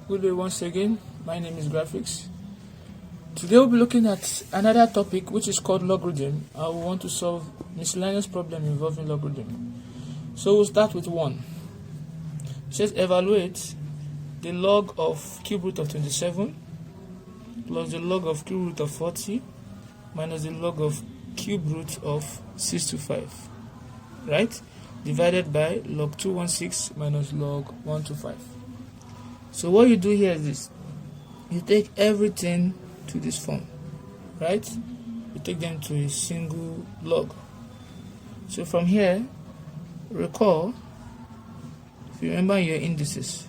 Good day once again. My name is Graphics. Today we'll be looking at another topic which is called logarithm. I will want to solve miscellaneous problem involving logarithm. So we'll start with 1. It says evaluate the log of cube root of 27 plus the log of cube root of 40 minus the log of cube root of 625, right? Divided by log 216 minus log 125. So what you do here is this: you take everything to this form, right? You take them to a single log. So from here, recall, if you remember your indices,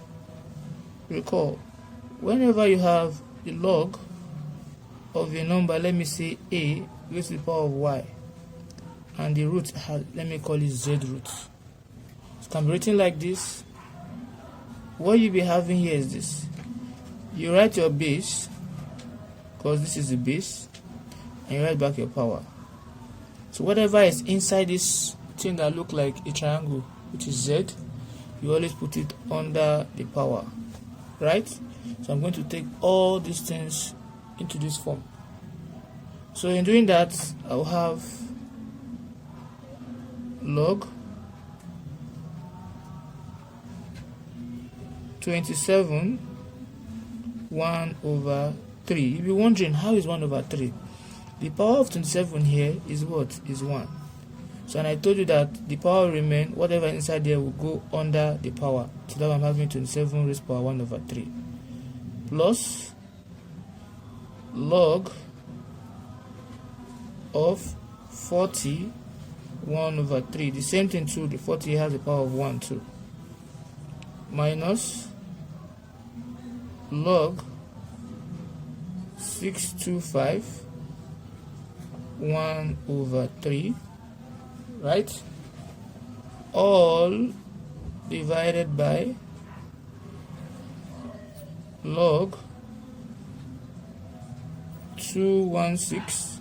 recall, whenever you have the log of a number, let me say a raised to the power of y, and the root has, let me call it z root. It can be written like this. What you'll be having here is this: you write your base, because this is the base, and you write back your power. So whatever is inside this thing that look like a triangle, which is z, you always put it under the power, right? So I'm going to take all these things into this form. So in doing that, I'll have log 27 1 over 3. You'll be wondering, how is 1 over 3? The power of 27 here is what? Is 1. So, and I told you that the power will remain, whatever inside there will go under the power. So that I'm having 27 raised to power 1 over 3 plus log of 40 1 over 3. The same thing too, the 40 has the power of 1 too, minus log 625 1 over 3, right? All divided by log 216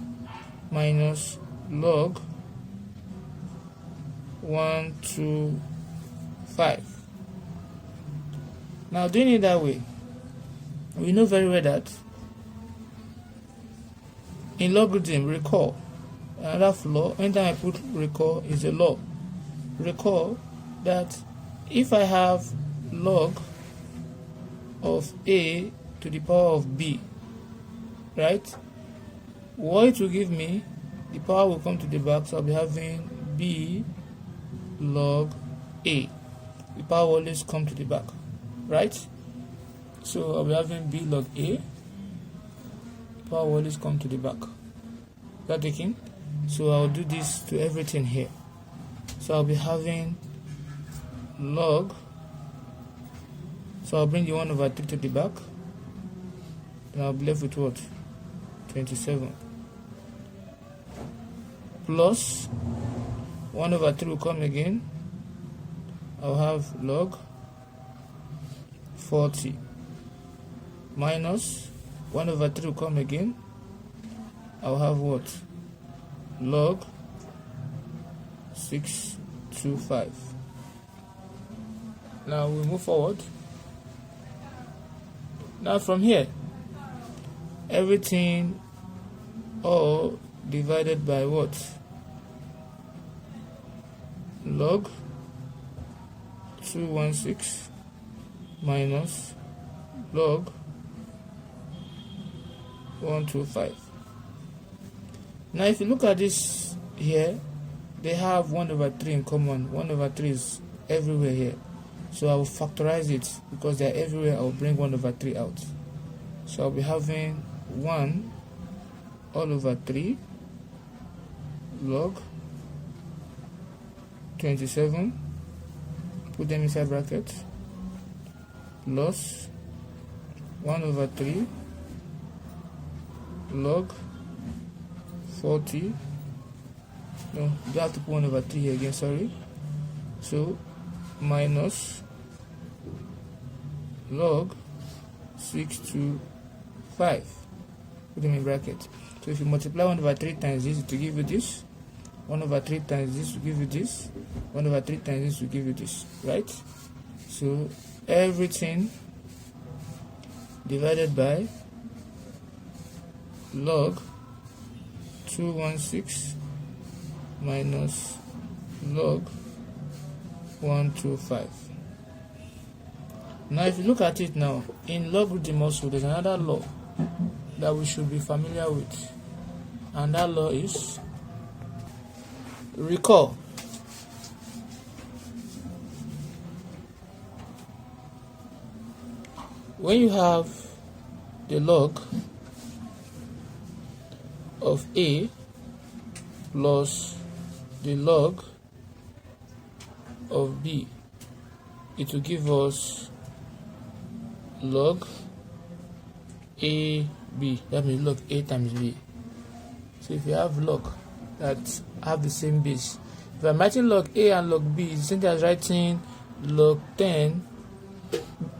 minus log 125. Now doing it that way, we know very well that in logarithm, recall, another flaw, anytime I put recall is a law. Recall that if I have log of a to the power of b, right, what it will give me, the power will come to the back, so I'll be having b log a. The power will always come to the back, right? So I'll be having b log a, power will always come to the back. That taking? So I'll do this to everything here. So I'll be having log, so I'll bring the 1 over 3 to the back, then I'll be left with what? 27 plus 1 over 3 will come again. I'll have log 40 minus 1 over 3 will come again. I'll have what? Log 625. Now we move forward. Now from here, everything all divided by what? Log 216 minus log 125. Now if you look at this here, they have 1 over 3 in common. 1 over 3 is everywhere here. So I will factorize it, because they are everywhere. I will bring 1 over 3 out. So I'll be having 1 all over 3 log 27, put them inside bracket, plus 1 over 3 log 40, no, you don't have to put 1 over 3 here again, sorry. So minus log 625, put them in bracket. So if you multiply 1 over 3 times this, it will give you this. 1 over 3 times this will give you this. 1 over 3 times this will give you this, right? So everything divided by log 216 minus log 125. Now if you look at it now, in logarithm also there's another law that we should be familiar with, and that law is, recall, when you have the log of a plus the log of b, it will give us log a b. That means log a times b. So if you have log that have the same base, if I'm writing log a and log b, it's the same as writing log 10,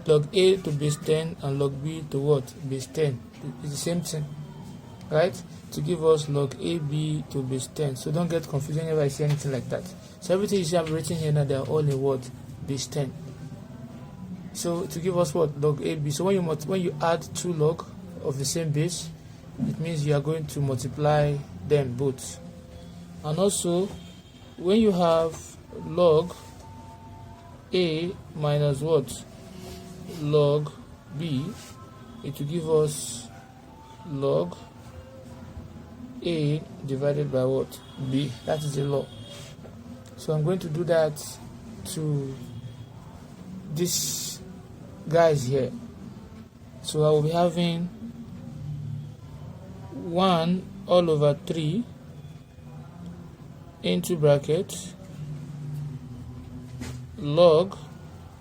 log a to base 10 and log b to what? Base 10. It's the same thing, right? To give us log ab to base 10. So don't get confused whenever I say anything like that. So everything you see I'm written here now, they are all in what? Base 10. So to give us what? Log ab. So when you add two log of the same base, it means you are going to multiply them both. And also when you have log a minus what? Log b, it will give us log a divided by what? B. That is the law. So I'm going to do that to these guys here. So I will be having 1 all over 3 into bracket log,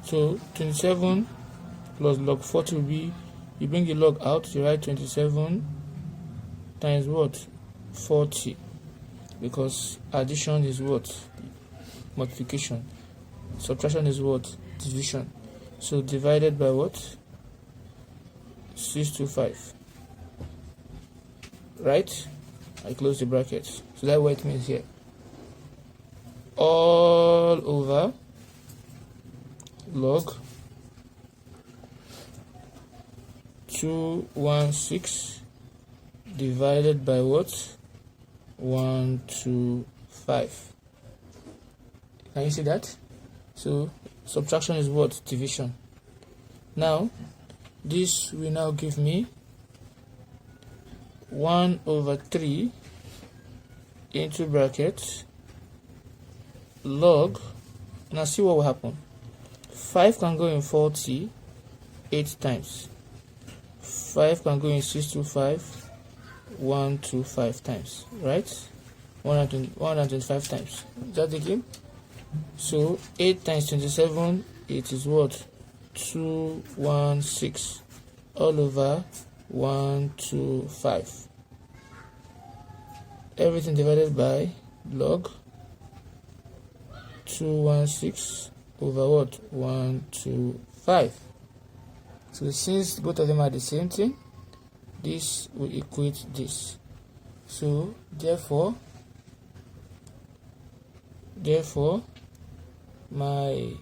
so 27 plus log 40 will be, you bring the log out, you write 27 times what? 40, because addition is what? Multiplication. Subtraction is what? Division. So divided by what? 625. Right? I close the bracket. So that's what it means here. All over log 216 divided by what? 125. Can you see that? So subtraction is what? Division. Now this will now give me 1 over 3 into bracket log. Now see what will happen. 5 can go in 40 8 times. 5 can go in 625 125 times, right? 125 times. Is that the game? So 8 times 27, it is what? 216 all over 125. Everything divided by log 216 over what? 125. So since both of them are the same thing, this will equate this. So therefore my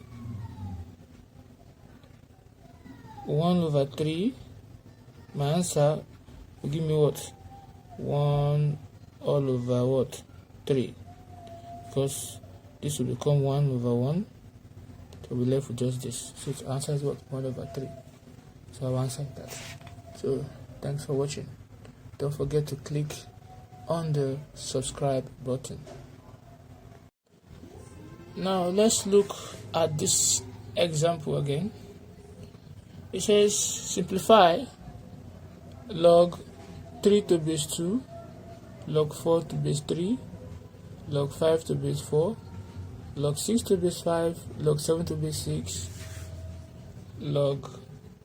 1 over 3, my answer will give me what? 1 all over what? 3, because this will become 1 over 1, so we'll be left with just this. So the answer is what? 1 over 3. So I'll answer that. So thanks for watching. Don't forget to click on the subscribe button. Now let's look at this example again. It says simplify log 3 to base 2, log 4 to base 3, log 5 to base 4, log 6 to base 5, log 7 to base 6, log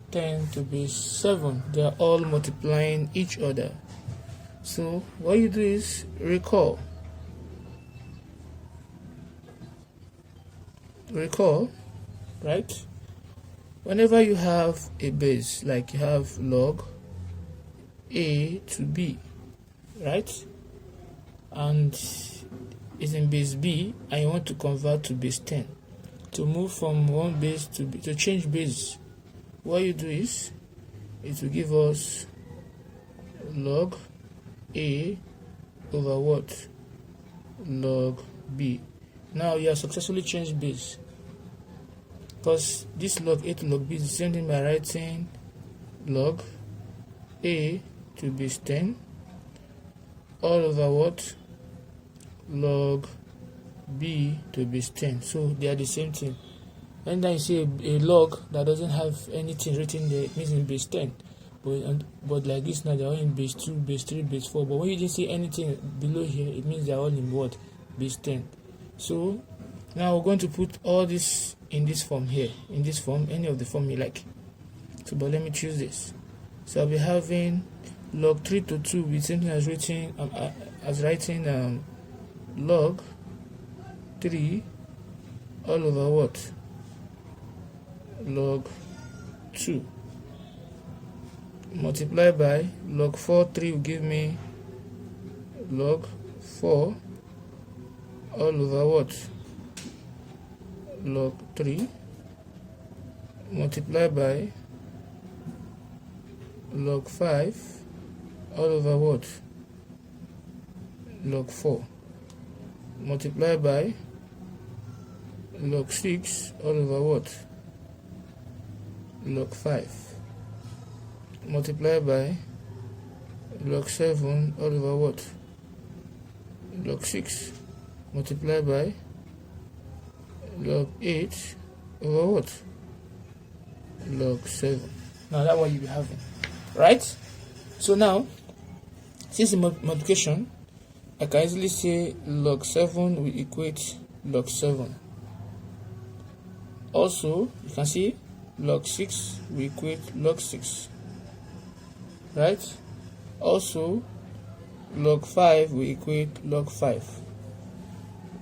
10 to base 7. They are all multiplying each other. So what you do is recall, right? Whenever you have a base, like you have log a to b, right, and it's in base b, and you want to convert to base 10, to move from one base to b, to change base, what you do is it will give us log A over what? Log B. Now you have successfully changed base, because this log A to log B is the same thing by writing log A to base 10 all over what? Log B to base 10. So they are the same thing. And then you see a log that doesn't have anything written there, it means in base 10. But like this now, they're all in base 2, base 3, base 4. But when you didn't see anything below here, it means they're all in what? Base 10. So now we're going to put all this in this form here, in this form, any of the form you like. So but let me choose this. So I'll be having log 3 to 2 with something as writing log 3 all over what? Log 2 multiplied by log 4. 3 will give me log 4 all over what? Log 3 multiplied by log 5 all over what? Log 4 multiplied by log 6 all over what? Log 5 multiplied by log 7 all over what? Log 6 multiplied by log 8 over what? Log 7. Now that's what you be having, right? So now, since the multiplication, I can easily say log 7 will equate log 7. Also, you can see log 6 will equate log 6, right? Also, log 5 will equate log 5.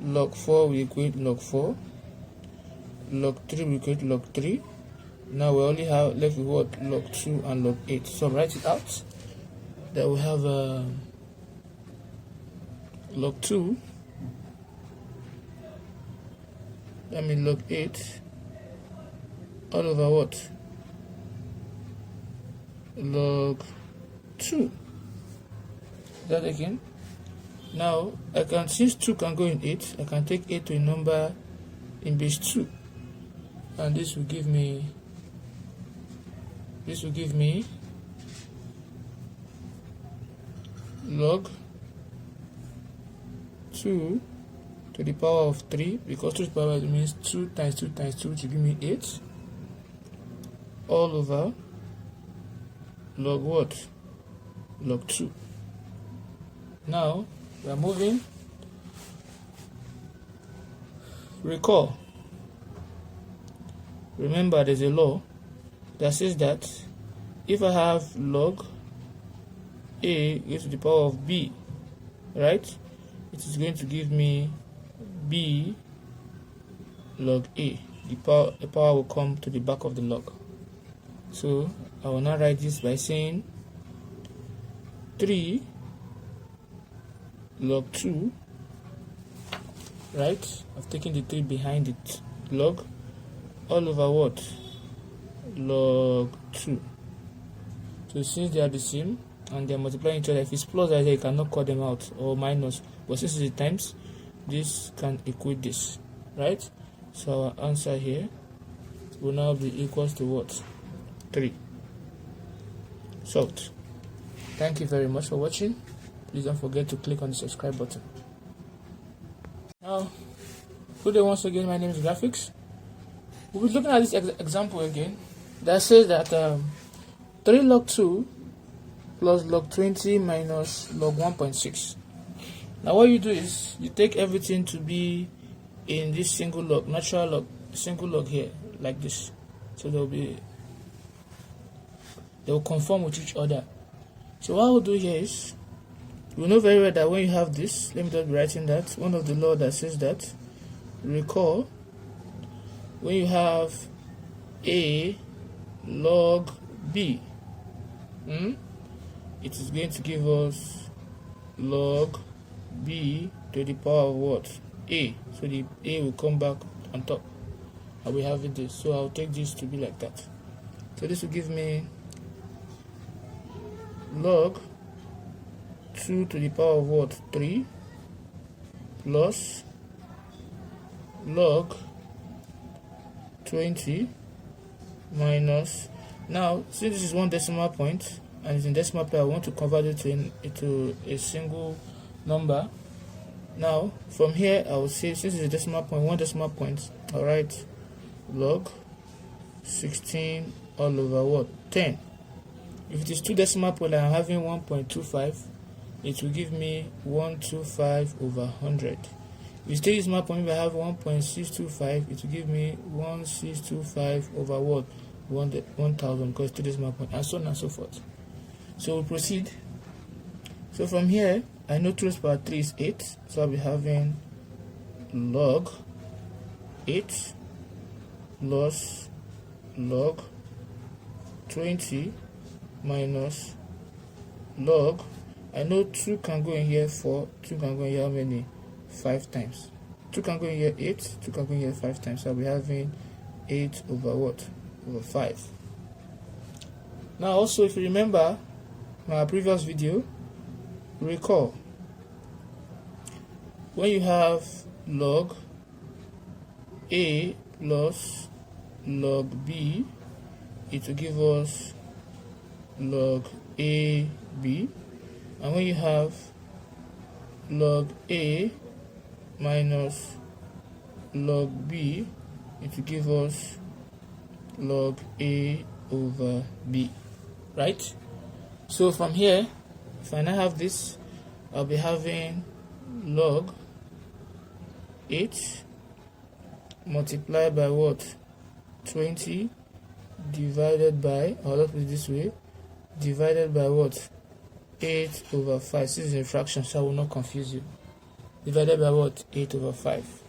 Log 4 will equate log 4. Log 3 will equate log 3. Now we only have left with what? Log 2 and log 8. So write it out. That we have log 2, that means log 8 all over what? Log 2. That again. Now I can, since 2 can go in 8, I can take 8 to a number in base 2, and this will give me log 2 to the power of 3, because 2 to the power means 2 times 2 times 2, which will give me 8 all over log what? Log 2. Now we are moving. Recall, remember there's a law that says that if I have log A raised to the power of B, right, it is going to give me B log A. The power will come to the back of the log. So I will now write this by saying 3 log 2, right? I've taken the 3 behind it, log all over what? Log 2. So since they are the same and they are multiplying each other, if it's plus right here, you cannot cut them out, or minus, but since it's times, this can equate this, right? So our answer here will now be equals to what? 3. Solved. Thank you very much for watching. Please don't forget to click on the subscribe button. Now, today once again, my name is Graphics. We'll be looking at this example again that says that 3 log 2 plus log 20 minus log 1.6. Now what you do is you take everything to be in this single log, natural log, single log here, like this. So they will conform with each other. So what we'll do here is, we know very well that when you have this, let me just be writing that, one of the law that says that, recall, when you have A log B, it is going to give us log B to the power of what? A. So the A will come back on top, and we have it this. So I'll take this to be like that. So this will give me log 2 to the power of what? 3 plus log 20 minus, now since this is one decimal point and it's in decimal point, I want to convert it into a single number. Now from here I will say, since it's a decimal point, one decimal point, I'll write log 16 all over what? 10. If it is two decimal point and I'm having 1.25, it will give me 125 over 100. If it's three decimal point, if I have 1.625, it will give me 1625 over what? 1000, because two decimal point, and so on and so forth. So we'll proceed. So from here, I know 2 raised to the power 3 is 8, so I'll be having log 8 plus log 20 minus log, I know 2 can go in here 4, 2 can go in here how many? 5 times. 2 can go in here 8, 2 can go in here 5 times, so I'll be having 8 over what? Over 5. Now also, if you remember my previous video, recall when you have log a plus log b, it will give us log a b, and when you have log a minus log b, it will give us log a over b, right? So from here, if I now have this, I'll be having log 8 multiplied by what? 20 divided by, or let's put it this way, divided by what? 8 over 5. This is a fraction, so I will not confuse you. Divided by what? 8 over 5.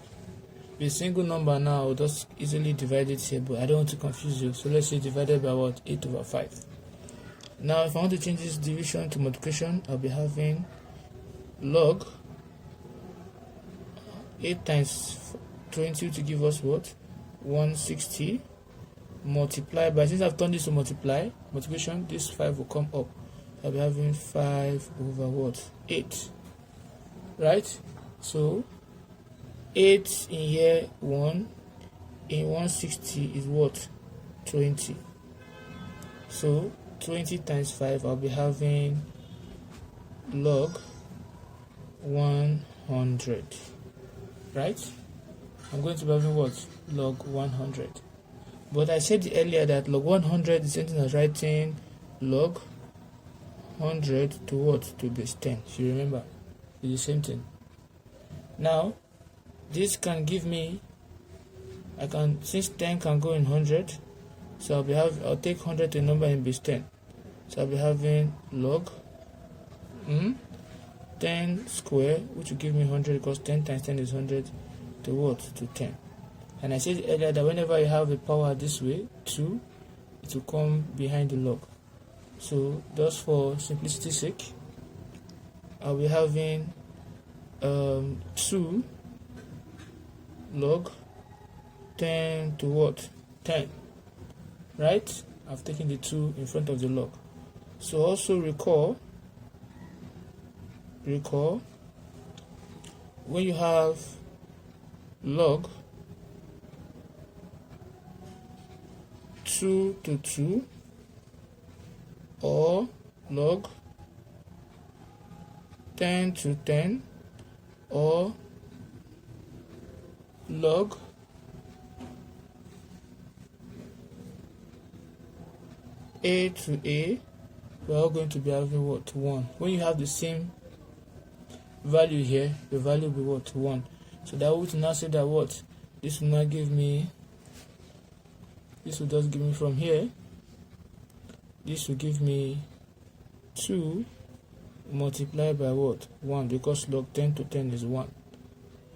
With a single number now, I'll just easily divide it here, but I don't want to confuse you. So let's say divided by what? 8 over 5. Now if I want to change this division to multiplication, I'll be having log 8 times 20 to give us what? 160 multiplied by, since I've turned this to multiplication, this 5 will come up. I'll be having 5 over what? 8. Right? So 8 in here 1, in 160 is what? 20. So 20 times 5, I'll be having log 100. Right? I'm going to be having what? Log 100. But I said earlier that log 100 is something as writing log 100 to what? To base 10. If you remember, it's the same thing. Now, this can give me, since 10 can go in 100, so I'll take 100 to a number in base 10. So I'll be having log 10 square, which will give me 100, because 10 times 10 is 100, to what? To 10. And I said earlier that whenever you have a power this way, 2, it will come behind the log. So just for simplicity's sake, I'll be having 2 log 10 to what? 10. Right? I've taken the 2 in front of the log. So also recall when you have log 2 to 2 or log 10 to 10 or log a to a, we are all going to be having what? 1. When you have the same value here, the value will be what? 1. So that would now say that what? This will not give me, this will just give me from here, this will give me 2 multiplied by what? 1, because log 10 to 10 is 1.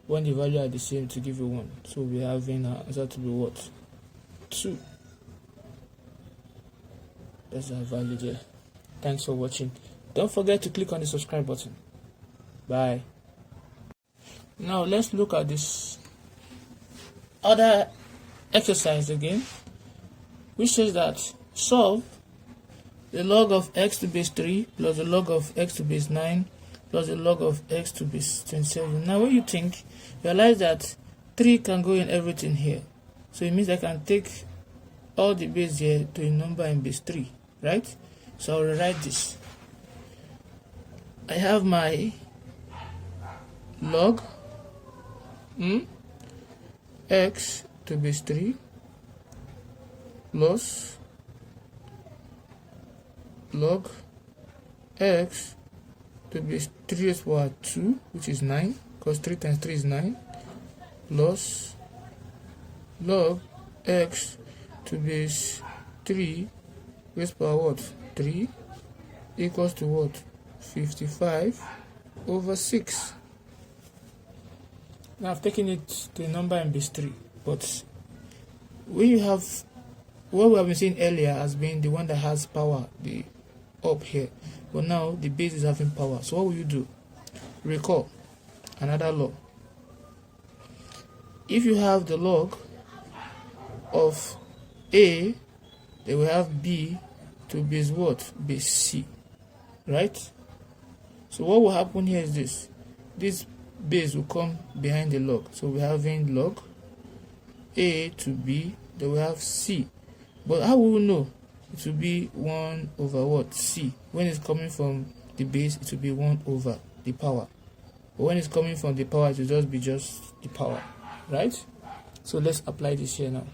When the value are the same, to give you 1. So we are having our answer to be what? 2. That's our value there. Thanks for watching. Don't forget to click on the subscribe button. Bye. Now let's look at this other exercise again, which says that solve the log of x to base 3 plus the log of x to base 9 plus the log of x to base 27. Now when you think, realize that 3 can go in everything here. So it means I can take all the base here to a number in base 3, right? So I'll rewrite this. I have my log x to base 3 plus log x to base 3 raised to power 2, which is 9, because 3 times 3 is 9, plus log x to base 3 raised to power what? 3 equals to what? 55 over 6. Now I've taken it to a number in base 3, but when you have what we have been seeing earlier as being the one that has power, the up here, but now the base is having power. So what will you do? Recall another law. If you have the log of a, then we have b to base what? Base c, right? So what will happen here is this base will come behind the log. So we're having log a to b, then we have c. But how will we know? It will be 1 over what? C. When it's coming from the base, it will be 1 over the power. But when it's coming from the power, it will just be the power, right? So let's apply this here now.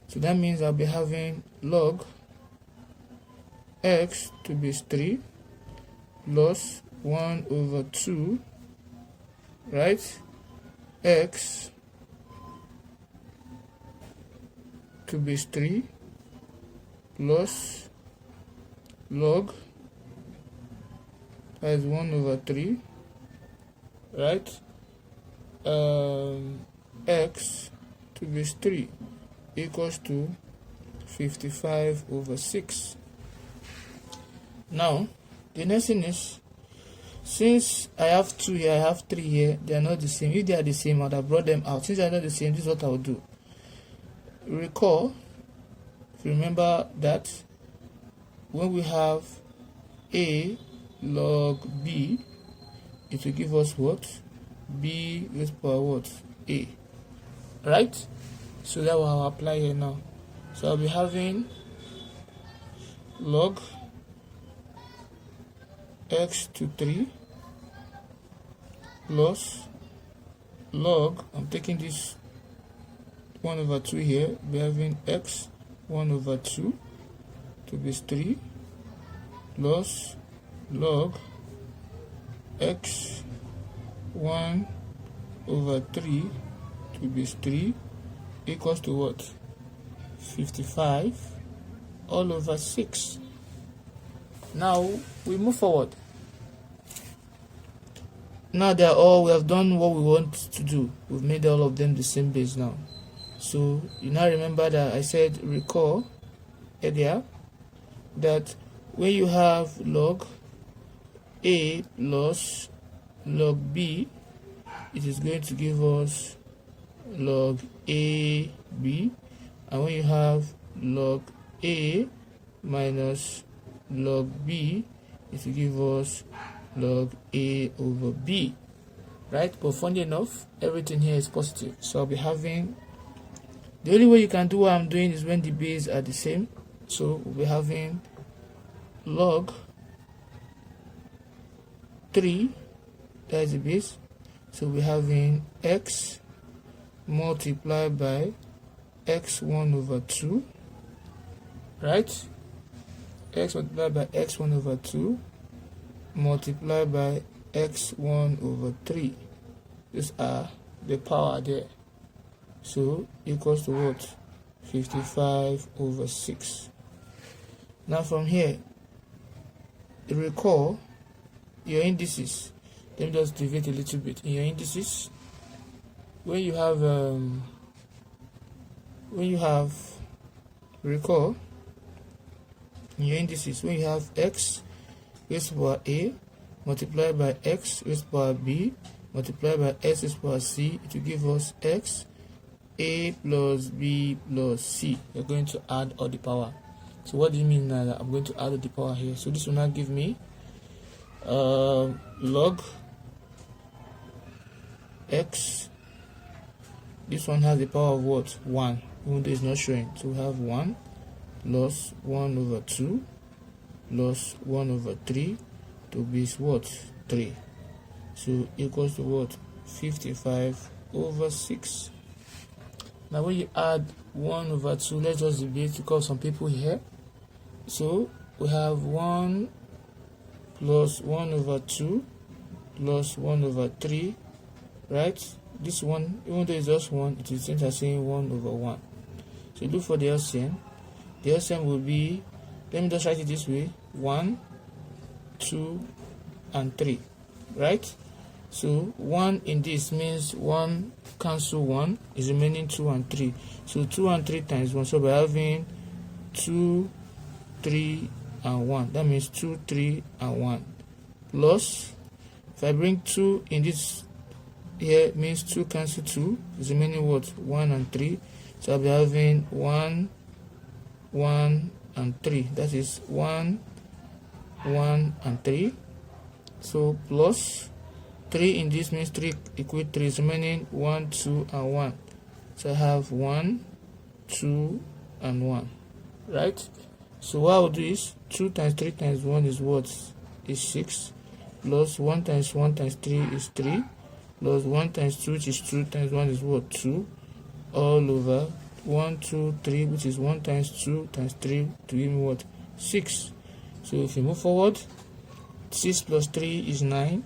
So that means I'll be having log x to base 3 plus 1 over 2, right? X to base 3 plus log, that is 1 over 3, right? X to base 3 equals to 55 over 6. Now the next thing is, since I have 2 here, I have 3 here, they are not the same. If they are the same, I would have brought them out. Since they are not the same, this is what I will do. Recall, if you remember that when we have a log b, it will give us what? B raised to power what? A, right? So that will I'll apply here now. So I'll be having log x to 3 plus log, I'm taking this 1 over 2 here, we're having x 1 over 2 to base 3 plus log x 1 over 3 to base 3 equals to what? 55 all over 6. Now we move forward. Now they are all, we have done what we want to do. We've made all of them the same base now. So you now remember that I said, recall earlier, that when you have log a plus log b, it is going to give us log a b, and when you have log a minus log b, it will give us log a over b, right? But funny enough, everything here is positive, so I'll be having, the only way you can do what I'm doing is when the base are the same. So we'll be having log 3, that is the base, so we're having x multiplied by x1 over 2, right? X multiplied by x1 over 2 multiplied by x1 over 3. These are the power there. So equals to what? 55 over 6. Now from here, recall your indices. Let me just deviate a little bit. In your indices, when you have recall in your indices, when you have x raised to power a multiplied by x raised to power b multiplied by x raised to power c, it will give us x a plus b plus c. We're going to add all the power. So what do you mean now that I'm going to add the power here? So this will now give me log x. This one has the power of what? 1, even though it's not showing. So we have 1 plus 1 over 2 plus 1 over 3 to be what? 3. So equals to what? 55 over 6. Now when you add 1 over 2, let's just debate to call some people here. So we have 1 plus 1 over 2 plus 1 over 3, right? This one, even though it's just 1, it is the same as saying 1 over 1. So look for the LCM. The LCM will be, let me just write it this way, 1, 2, and 3, right? So 1 in this means 1 cancel 1 is remaining 2 and 3. So 2 and 3 times 1. So by having 2, 3, and 1. That means 2, 3, and 1. Plus, if I bring 2 in this here, means 2 cancel 2 is remaining what? 1 and 3. So I'll be having 1, 1, and 3. That is 1, 1, and 3. So plus 3 in this means 3 equal 3 is remaining 1, 2, and 1. So I have 1, 2, and 1. Right? So what I'll do is 2 times 3 times 1 is what? Is 6. Plus 1 times 1 times 3 is 3. Plus 1 times 2, which is 2 times 1 is what? 2. All over 1, 2, 3, which is 1 times 2 times 3 to give me what? 6. So if you move forward, 6 plus 3 is 9.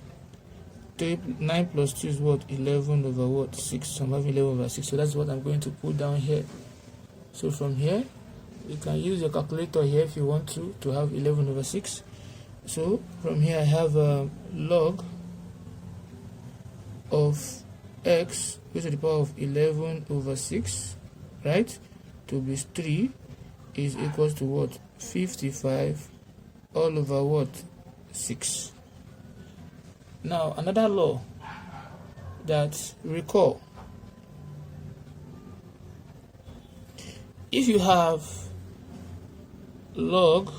9 plus 2 is what? 11 over what? 6. So I'm having 11 over 6. So that's what I'm going to put down here. So from here, you can use your calculator here if you want to have 11 over 6. So from here I have log of x raised to the power of 11 over 6, right, to be 3 is equals to what? 55 all over what? 6. Now another law that recall, if you have log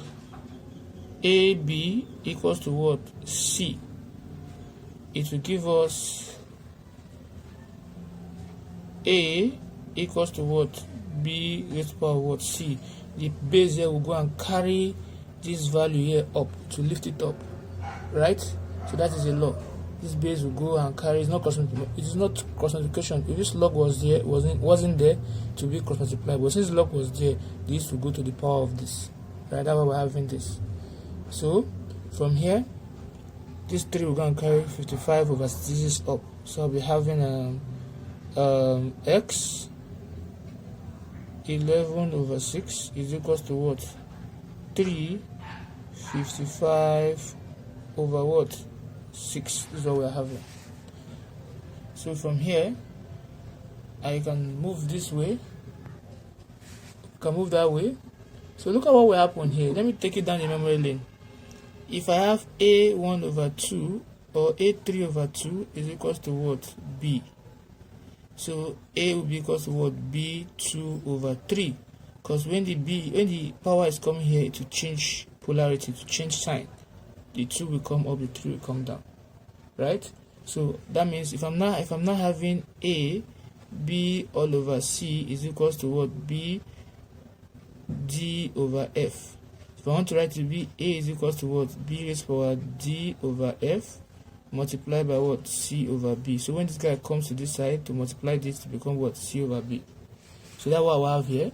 AB equals to what? C, it will give us A equals to what? B raised to the power of what? C. The base here will go and carry this value here up to lift it up, right? So that is a law. This base will go and carry. It's not cross multiplication. It is not cross multiplication. If this log was there, wasn't there to be cross multiplied, but since log was there, this will go to the power of this, right? That's why we're having this. So from here, this 3 will go and carry 55 over 6 up. So I'll be having x 11 over 6 is equals to what? 55 over what? 6. This is what we are having. So from here, I can move this way, can move that way. So look at what will happen here. Let me take it down the memory lane. If I have a1 over 2 or a3 over 2 is equals to what? B. So a will be equals to what? B2 over 3. Because when the power is coming here, it will change polarity, to change sign. The 2 will come up, the 3 will come down. Right? So that means if I'm not having a, b all over c is equals to what? B d over f. If I want to write it, b a is equals to what? B raised to power d over f multiplied by what? C over b. So when this guy comes to this side, to multiply this to become what? C over b. So that's what I have here.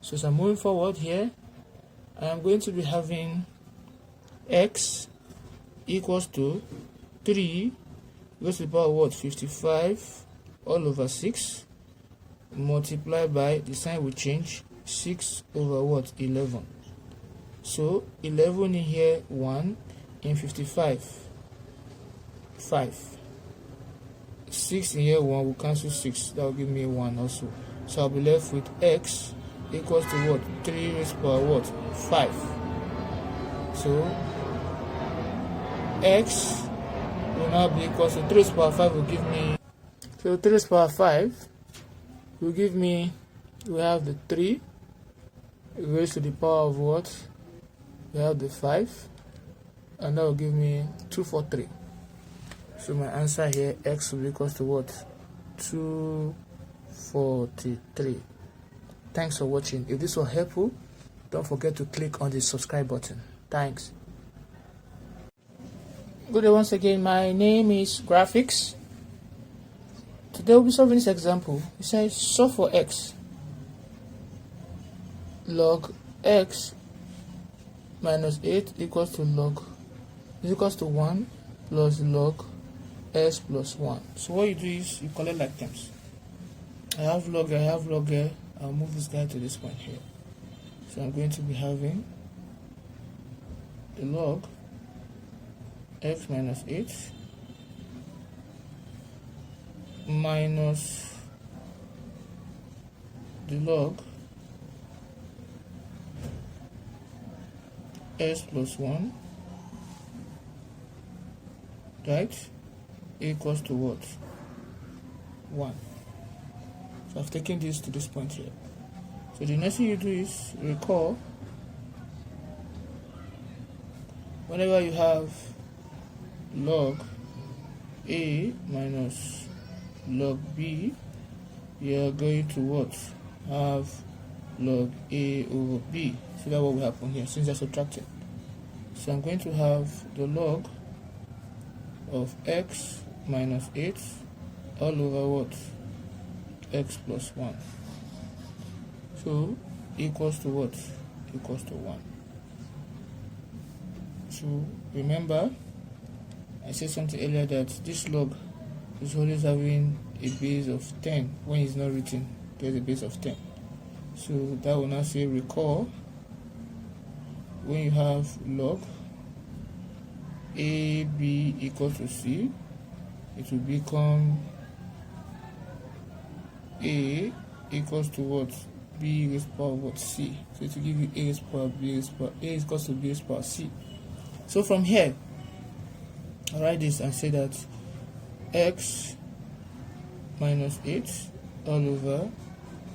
So as I'm moving forward here, I am going to be having x equals to 3 goes to the power of what? 55 all over 6 multiplied by, the sign will change, 6 over what? 11. So 11 in here 1, in 55 5. 6 in here 1 will cancel 6, that will give me 1 also. So I'll be left with x equals to what? 3 raised to the power what? 5. So x will now be equals to 3 raised to the power 5 will give me, so 3 raised to the power 5 will give me, we have the 3 raised to the power of what? We have the 5, and that will give me 243. So my answer here, x will be equal to what? 243. Thanks for watching. If this was helpful, don't forget to click on the subscribe button. Thanks. Good day once again. My name is Graphics. Today we'll be solving this example. It says solve for x. Log x minus 8 equals to 1 plus log s plus 1. So what you do is you collect like terms. I have log here. I'll move this guy to this point here. So I'm going to be having the log x minus 8 minus the log s plus 1, right, equals to what? 1. So I've taken this to this point here. So the next thing you do is recall, whenever you have log a minus log b, you are going to what? Have log a over b. So that's what will happen here since they're subtracted. So I'm going to have the log of x minus 8 all over what? X plus 1. So equals to what? Equals to 1. So remember, I said something earlier that this log is always having a base of 10. When it's not written, there's a base of 10. So that will now say recall, when you have log ab equals to c, it will become a equals to what? B raised to the power of what? C. So it will give you a raised to the power b raised to the power a is equals to b raised to the power c. So from here, I'll write this and say that x minus 8 all over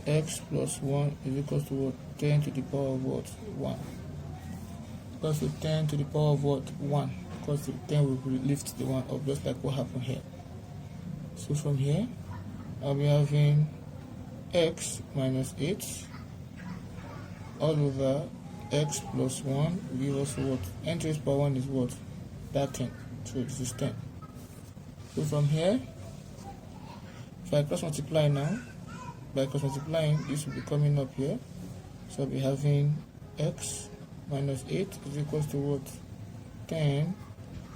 x plus 1 is equals to what? 10 to the power of what? 1. Equals to 10 to the power of what? 1. Because the 10 will lift the 1 up, just like what happened here. So from here, I'll be having x minus 8 all over x plus 1 will give us what? N to the power 1 is what? That 10. So this is 10. So from here, if I cross multiply now, by cross multiplying, this will be coming up here. So I'll be having x minus 8 is equals to what? 10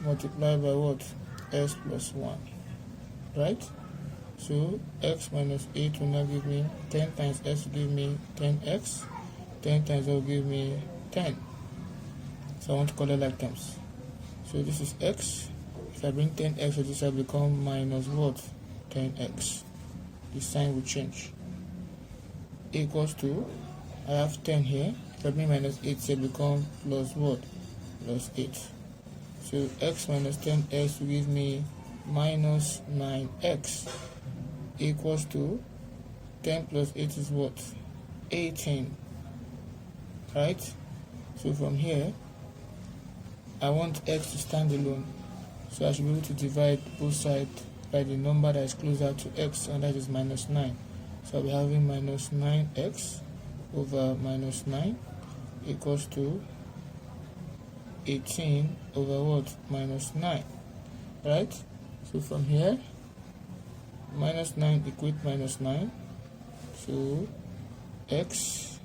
multiplied by what? S plus 1. Right? So x minus 8 will now give me 10 times s will give me 10x. 10 times that will give me 10. So I want to color like terms. So this is x. If I bring 10x to this side, become minus what? 10x. The sign will change. Equals to, I have 10 here. If I bring minus 8, so become plus what? Plus 8. So x minus 10x will give me minus 9x equals to 10 plus 8 is what? 18. Right? So from here, I want x to stand alone. So I should be able to divide both sides by the number that is closer to x, and that is minus 9. So I'll be having minus 9x over minus 9 equals to 18 over what? Minus 9. Right? So from here, minus 9 equate minus 9. So x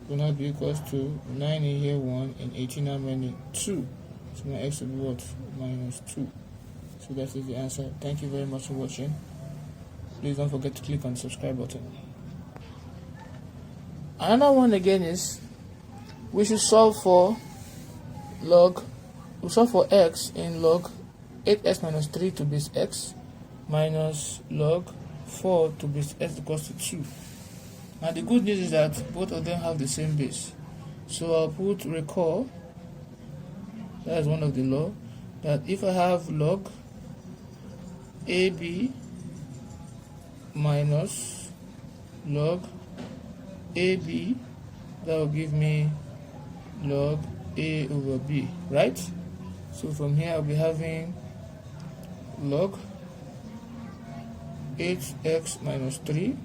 will now be equals to 9 in here 1 and 18 how many? 2. So my x will be what? Minus 2. So that is the answer. Thank you very much for watching. Please don't forget to click on the subscribe button. Another one again is we should solve for x in log 8x minus 3 to base x minus log 4 to base x equals to 2. Now the good news is that both of them have the same base. So I'll put recall, that is one of the law, that if I have log AB minus log AB that will give me log a over b, right? So from here I'll be having log 8x minus 3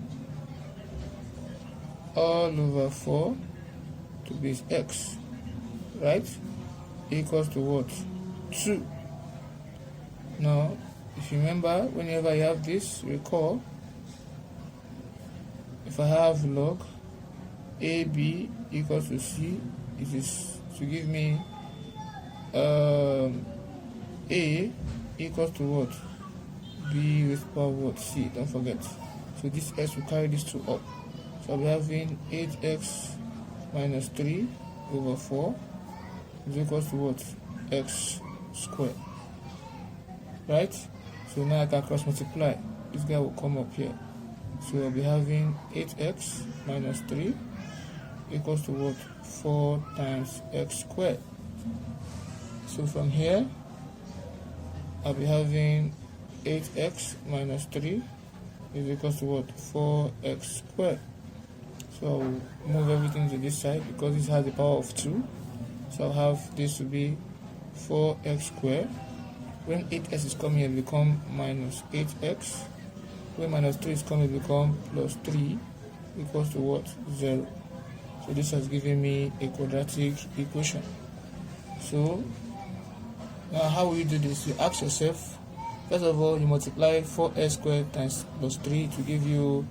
all over 4 to base x, right? Equals to what? 2. Now, if you remember, whenever you have this, recall, if I have log AB equals to C, it is to give me A equals to what? B with power what? C, don't forget. So this x will carry this 2 up. So I'll be having 8x minus 3 over 4 is equals to what? X squared. Right? So now I can cross multiply. This guy will come up here. So I'll be having 8x minus 3 equals to what? 4 times x squared. So from here, I'll be having 8x minus 3 is equals to what? 4x squared. So I'll move everything to this side because this has the power of 2. So I'll have this to be 4x squared. When 8x is coming, it will become minus 8x. When minus 3 is coming, it will become plus 3 equals to what? 0. So this has given me a quadratic equation. So now how will you do this? You ask yourself, first of all, you multiply 4x squared times plus 3 to give you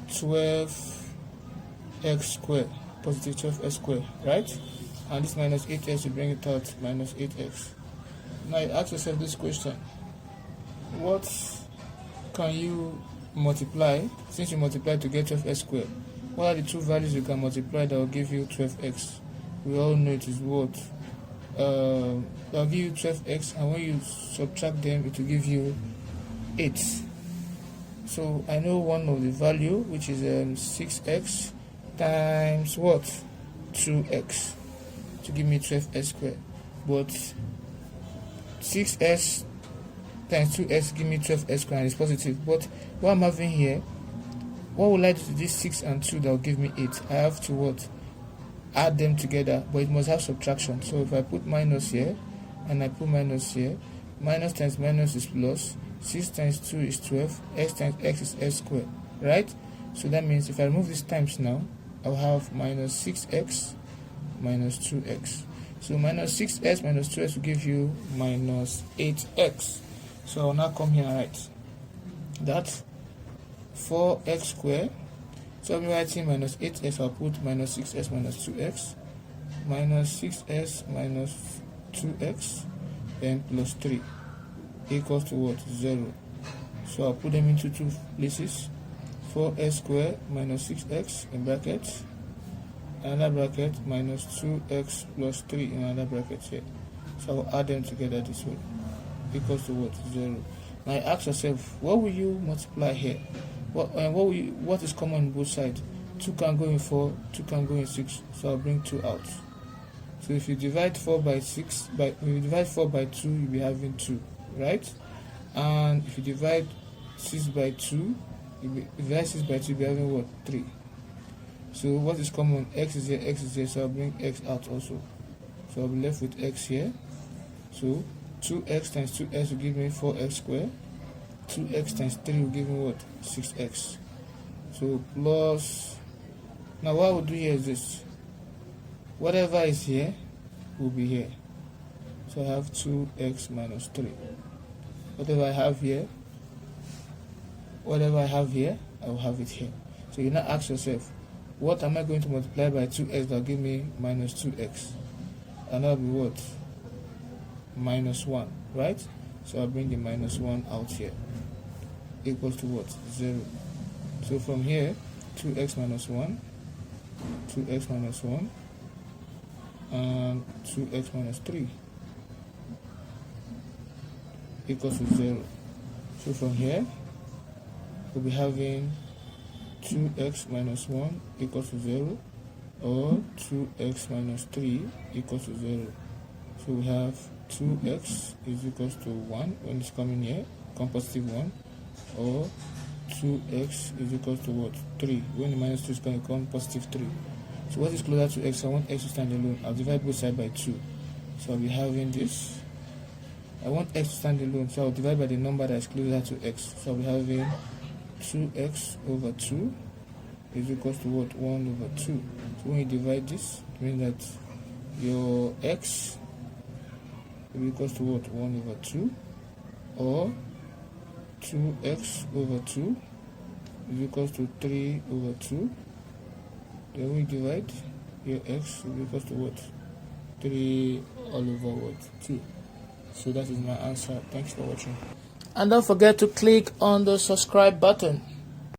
12x squared, positive 12x squared, right? And this minus 8x, you bring it out, minus 8x. Now you ask yourself this question: what can you multiply? Since you multiply to get 12x squared, what are the two values you can multiply that will give you 12x? We all know it is what? That will give you 12x, and when you subtract them, it will give you 8. So I know one of the value, which is 6x times what? 2x, to give me 12x squared. But 6x times 2x give me 12x squared, and it's positive. But what I'm having here, what will I do to this 6 and 2 that will give me 8? I have to what? Add them together, but it must have subtraction. So if I put minus here and I put minus here, minus times minus is plus, 6 times 2 is 12, x times x is x squared, right? So that means if I remove these times now, I'll have minus 6x minus 2x. So minus 6x minus 2x will give you minus 8x. So I'll now come here and write that 4x squared. So I'm writing minus 8x, I'll put minus 6x minus 2x, minus 6x minus 2x, then plus 3 equals to what? 0. So I'll put them into two places. 4x squared minus 6x in brackets, another bracket, minus 2x plus 3 in another bracket here. So I'll add them together this way, equals to what? 0. Now ask yourself, what will you multiply here? What is common on both sides? 2 can go in 4, 2 can go in 6, so I'll bring 2 out. So if you divide 4 by 6, if you divide 4 by 2, you'll be having 2, right? And if you divide 6 by 2, you'll be having what? 3. So what is common? X is here, so I'll bring x out also. So I'll be left with x here. So 2x times 2x will give me 4x squared. 2x times 3 will give me what? 6x. So plus, now what we'll do here is this: whatever is here will be here. So I have 2x minus 3. Whatever I have here, I will have it here. So you now ask yourself, what am I going to multiply by 2x that will give me minus 2x? And that will be what? Minus 1, right? So I'll bring the minus 1 out here, equals to what? 0. So from here, 2x minus 1, 2x minus 1, and 2x minus 3 equals to 0. So from here, we'll be having 2x minus 1 equals to 0, or 2x minus 3 equals to 0. So we have 2x is equals to 1 when it's coming here, come positive 1, or 2x is equal to what? 3. When the minus 2 is going to become positive 3. So what is closer to x? I want x to stand alone. I'll divide both sides by 2. So I'll be having this. I want x to stand alone, so I'll divide by the number that is closer to x. So I'll be having 2x over 2 is equals to what? 1 over 2. So when you divide this, it means that your x will be equals to what? 1 over 2, or 2x over 2 is equals to 3 over 2. Then we divide, your x will be equals to what? 3 all over what? 2. So that is my answer. Thanks for watching. And don't forget to click on the subscribe button.